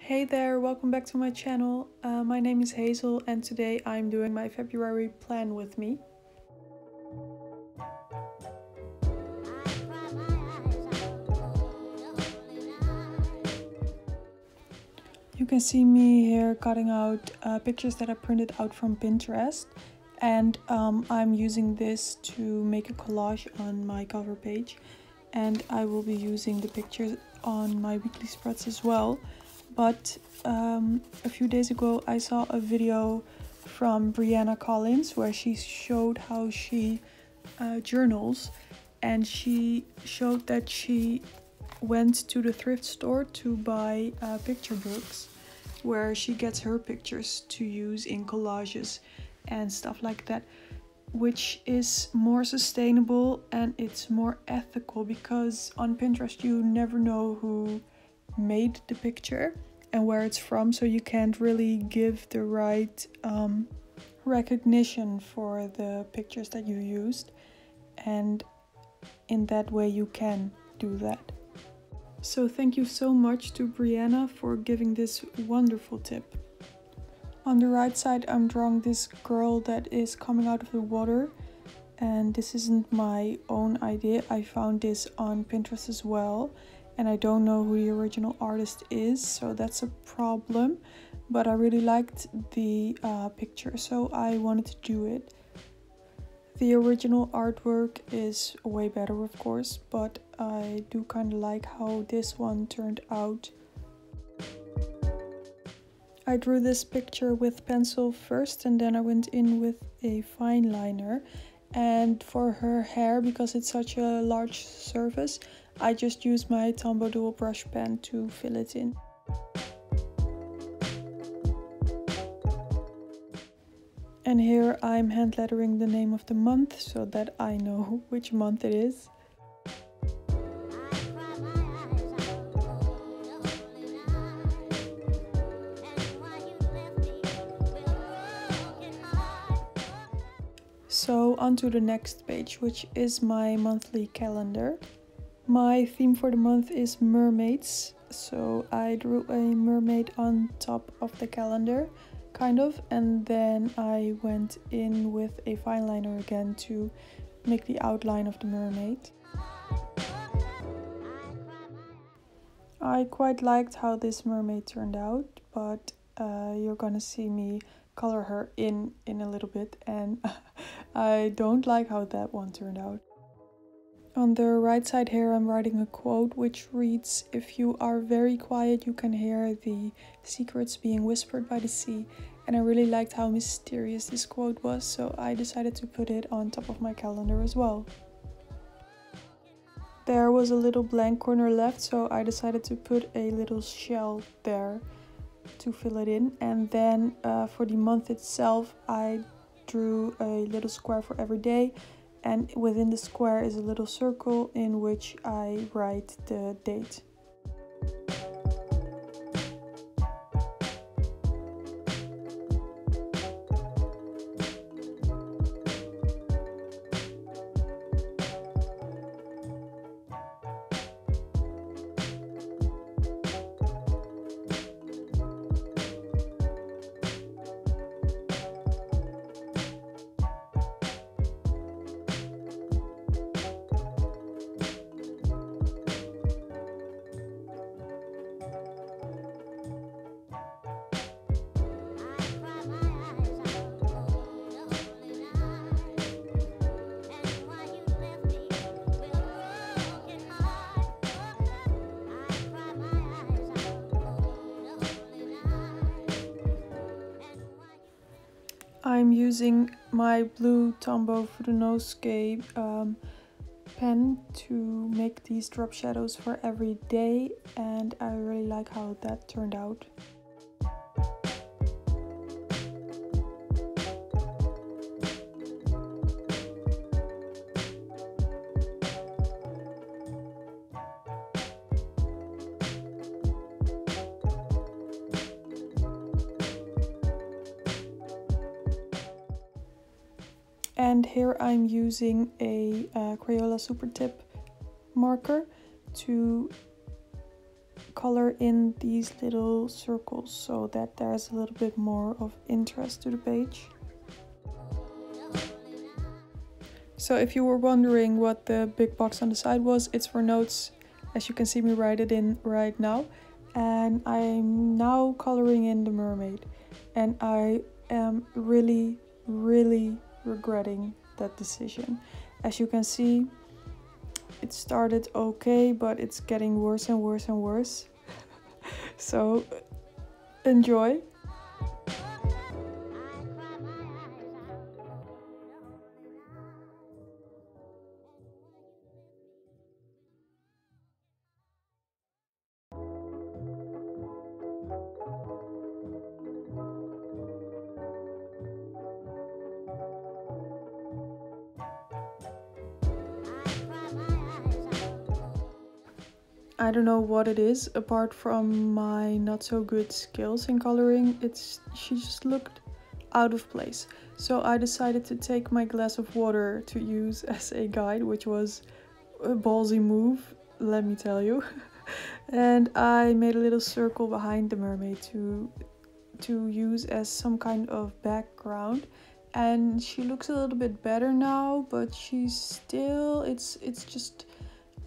Hey there, welcome back to my channel. My name is Hazel and today I'm doing my February plan with me. You can see me here cutting out pictures that I printed out from Pinterest, and I'm using this to make a collage on my cover page, and I will be using the pictures on my weekly spreads as well. But a few days ago I saw a video from Brianna Collins where she showed how she journals, and she showed that she went to the thrift store to buy picture books where she gets her pictures to use in collages and stuff like that, which is more sustainable and it's more ethical, because on Pinterest you never know who made the picture and where it's from, so you can't really give the right recognition for the pictures that you used, and in that way you can do that. So thank you so much to Brianna for giving this wonderful tip. On the right side I'm drawing this girl that is coming out of the water, and this isn't my own idea. I found this on Pinterest as well, and I don't know who the original artist is, so that's a problem, but I really liked the picture, so I wanted to do it. The original artwork is way better, of course, but I do kind of like how this one turned out. I drew this picture with pencil first, and then I went in with a fine liner. And for her hair, because it's such a large surface, I just used my Tombow dual brush pen to fill it in. And here I'm hand lettering the name of the month so that I know which month it is. So on to the next page, which is my monthly calendar. My theme for the month is mermaids, so I drew a mermaid on top of the calendar, kind of, and then I went in with a fine liner again to make the outline of the mermaid. I quite liked how this mermaid turned out, but you're gonna see me color her in a little bit, and I don't like how that one turned out. On the right side here I'm writing a quote which reads, "If you are very quiet you can hear the secrets being whispered by the sea." And I really liked how mysterious this quote was, so I decided to put it on top of my calendar as well. There was a little blank corner left, so I decided to put a little shell there to fill it in. And then for the month itself I drew a little square for every day, and within the square is a little circle in which I write the date. I'm using my blue Tombow Fudenosuke pen to make these drop shadows for every day, and I really like how that turned out. And here I'm using a Crayola Supertip marker to color in these little circles so that there's a little bit more of interest to the page. So if you were wondering what the big box on the side was, it's for notes, as you can see me write it in right now. And I'm now coloring in the mermaid, and I am really regretting that decision. As you can see, it started okay, but it's getting worse and worse and worse. So enjoy. I don't know what it is, apart from my not so good skills in coloring, she just looked out of place. So I decided to take my glass of water to use as a guide, which was a ballsy move, let me tell you. And I made a little circle behind the mermaid to use as some kind of background. And she looks a little bit better now, but she's still, it's just,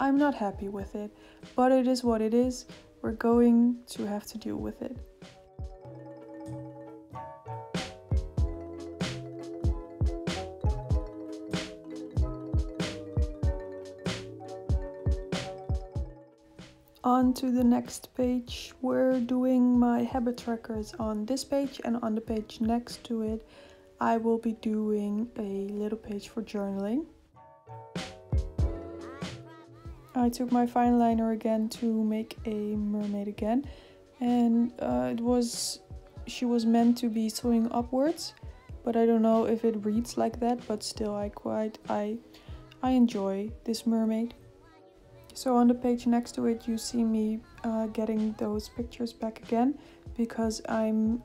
I'm not happy with it, but it is what it is. We're going to have to deal with it. On to the next page. We're doing my habit trackers on this page, and on the page next to it I will be doing a little page for journaling. I took my fine liner again to make a mermaid again, and she was meant to be swimming upwards, but I don't know if it reads like that, but still I enjoy this mermaid. So on the page next to it you see me getting those pictures back again, because I'm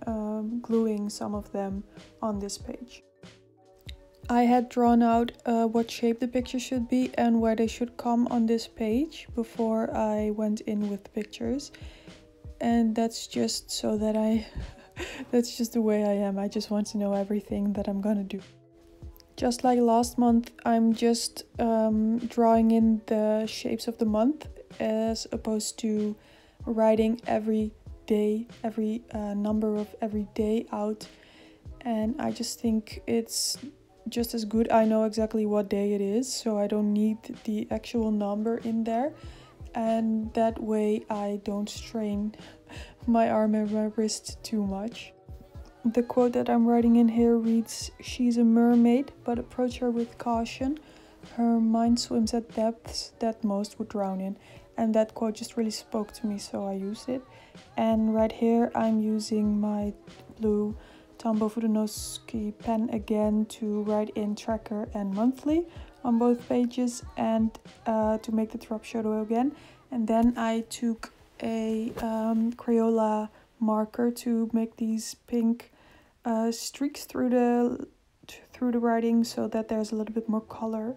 gluing some of them on this page. I had drawn out what shape the picture should be and where they should come on this page before I went in with the pictures. And that's just so that that's just the way I am. I just want to know everything that I'm gonna do. Just like last month, I'm just drawing in the shapes of the month as opposed to writing every day, every number of every day out. And I just think it's just as good. I know exactly what day it is, so I don't need the actual number in there, and that way I don't strain my arm and my wrist too much. The quote that I'm writing in here reads, "She's a mermaid, but approach her with caution. Her mind swims at depths that most would drown in." And that quote just really spoke to me, so I used it. And right here I'm using my blue Tombow Fudenosuke pen again to write in tracker and monthly on both pages, and to make the drop shadow again. And then I took a Crayola marker to make these pink streaks through the writing so that there's a little bit more color.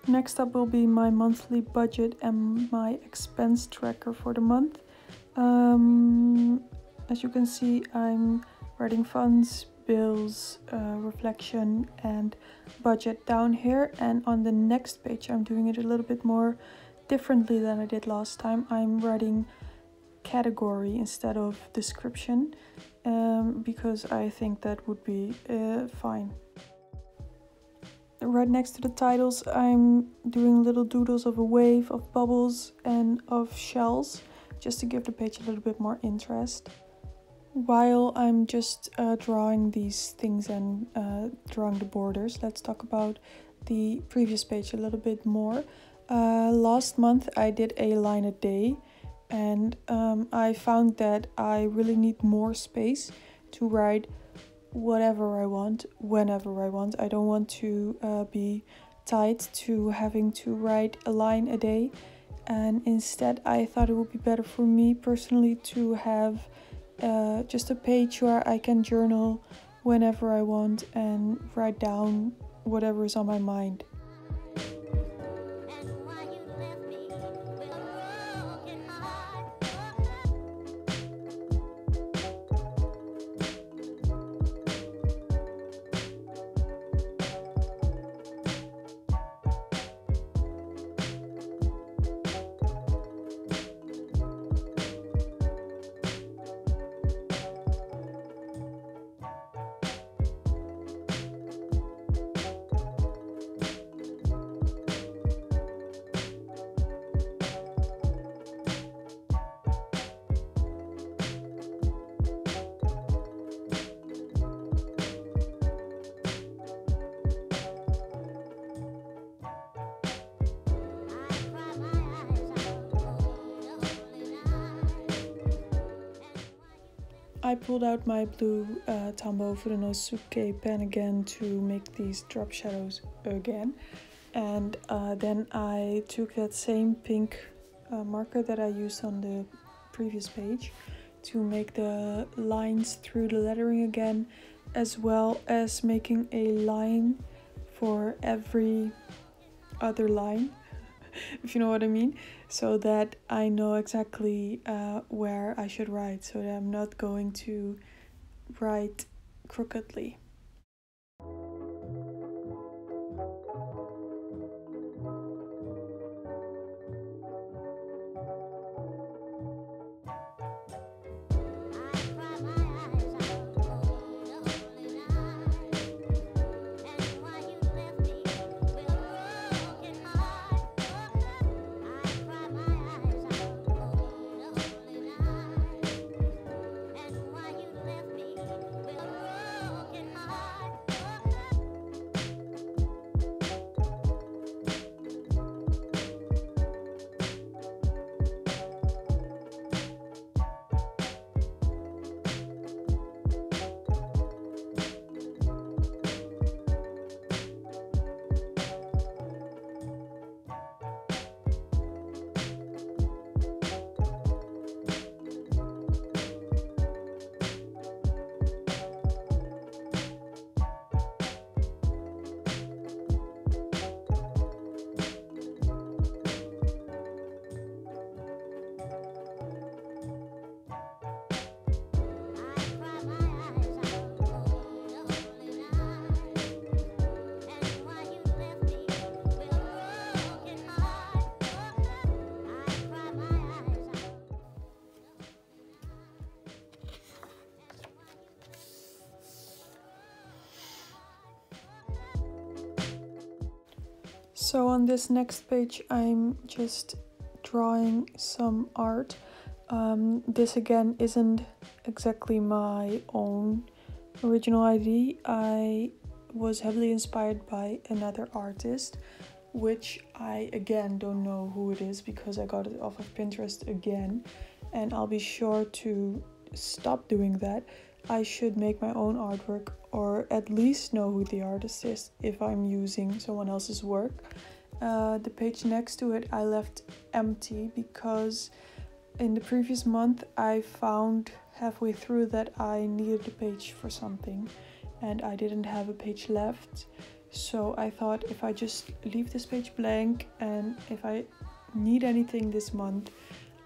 Next up will be my monthly budget and my expense tracker for the month. As you can see, I'm writing funds, bills, reflection and budget down here, and on the next page I'm doing it a little bit more differently than I did last time. I'm writing category instead of description, because I think that would be fine. Right next to the titles I'm doing little doodles of a wave, of bubbles and of shells, just to give the page a little bit more interest. While I'm just drawing these things and drawing the borders, let's talk about the previous page a little bit more. Last month I did a line a day, and I found that I really need more space to write whatever I want, whenever I want. I don't want to be tied to having to write a line a day, and instead I thought it would be better for me personally to have just a page where I can journal whenever I want and write down whatever is on my mind. I pulled out my blue Tombow Fudenosuke pen again to make these drop shadows again, and then I took that same pink marker that I used on the previous page to make the lines through the lettering again, as well as making a line for every other line, if you know what I mean, so that I know exactly where I should write, so that I'm not going to write crookedly. So on this next page I'm just drawing some art. This again isn't exactly my own original idea. I was heavily inspired by another artist, which I again don't know who it is because I got it off of Pinterest again, and I'll be sure to stop doing that. I should make my own artwork, or at least know who the artist is if I'm using someone else's work. The page next to it I left empty because in the previous month I found halfway through that I needed a page for something and I didn't have a page left. So I thought if I just leave this page blank, and if I need anything this month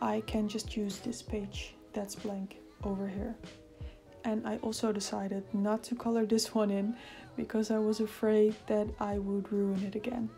I can just use this page that's blank over here. And I also decided not to color this one in because I was afraid that I would ruin it again.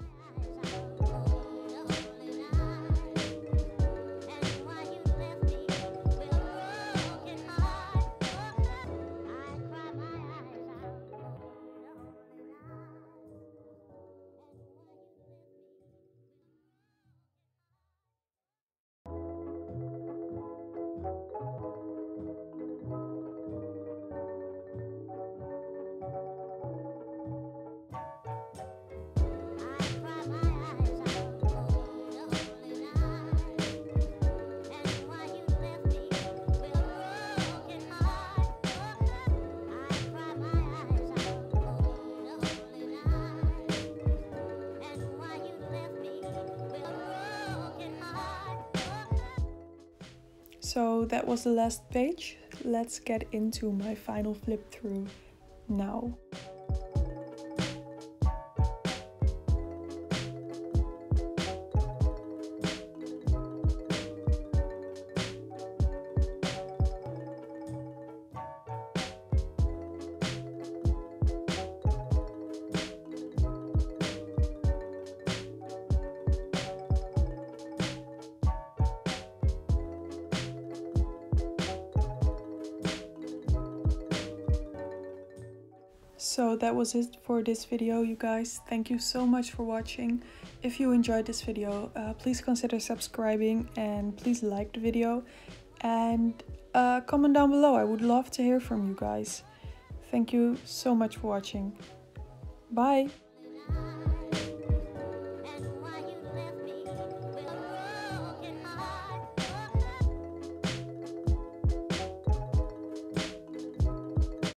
So that was the last page. Let's get into my final flip through now. So that was it for this video, you guys. Thank you so much for watching. If you enjoyed this video, please consider subscribing and please like the video. And comment down below. I would love to hear from you guys. Thank you so much for watching. Bye!